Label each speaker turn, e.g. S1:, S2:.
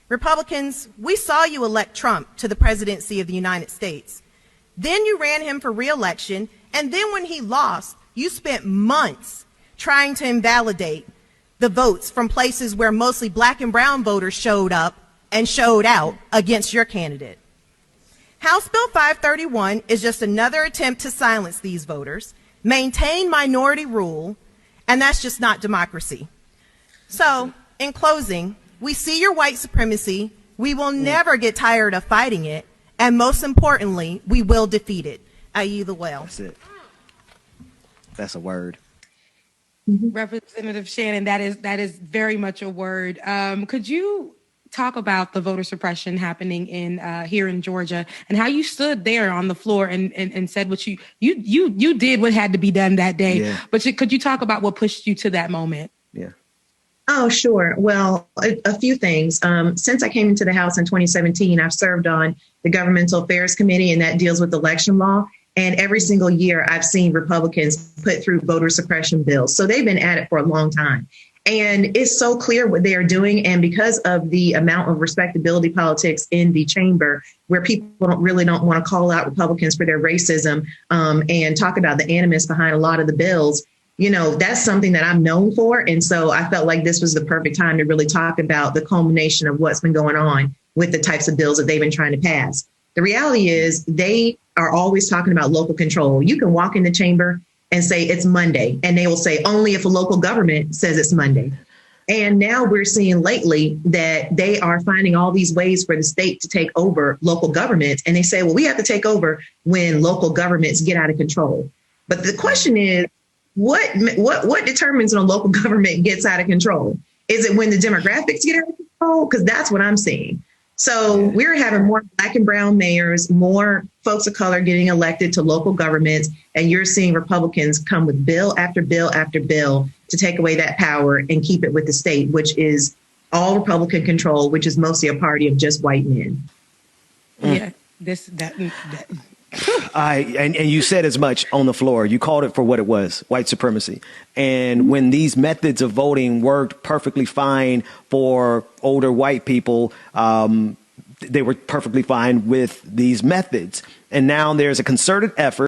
S1: Republicans, we saw you elect Trump to the presidency of the United States. Then you ran him for re-election, and then when he lost, you spent months trying to invalidate the votes from places where mostly black and brown voters showed up and showed out against your candidate. House Bill 531 is just another attempt to silence these voters, maintain minority rule, and that's just not democracy. So, in closing, we see your white supremacy, we will never get tired of fighting it, and most importantly, we will defeat it. I yield the well.
S2: That's it. That's a word.
S3: Representative Shannon, that is very much a word. Could you talk about the voter suppression happening in here in Georgia and how you stood there on the floor and said what you did what had to be done that day? Yeah. But could you talk about what pushed you to that moment?
S2: Yeah.
S4: Oh, sure. Well, a few things. Since I came into the House in 2017, I've served on the Governmental Affairs Committee, and that deals with election law. And every single year I've seen Republicans put through voter suppression bills. So they've been at it for a long time. And it's so clear what they are doing. And because of the amount of respectability politics in the chamber, where people don't want to call out Republicans for their racism and talk about the animus behind a lot of the bills, you know, that's something that I'm known for. And so I felt like this was the perfect time to really talk about the culmination of what's been going on with the types of bills that they've been trying to pass. The reality is they are always talking about local control. You can walk in the chamber and say it's Monday, and they will say only if a local government says it's Monday. And now we're seeing lately that they are finding all these ways for the state to take over local governments. And they say, well, we have to take over when local governments get out of control. But the question is, what determines when a local government gets out of control? Is it when the demographics get out of control? Because that's what I'm seeing. So we're having more black and brown mayors, more folks of color getting elected to local governments, and you're seeing Republicans come with bill after bill after bill to take away that power and keep it with the state, which is all Republican control, which is mostly a party of just white men.
S3: Yeah,
S2: And you said as much on the floor. You called it for what it was, white supremacy. And when these methods of voting worked perfectly fine for older white people, they were perfectly fine with these methods. And now there's a concerted effort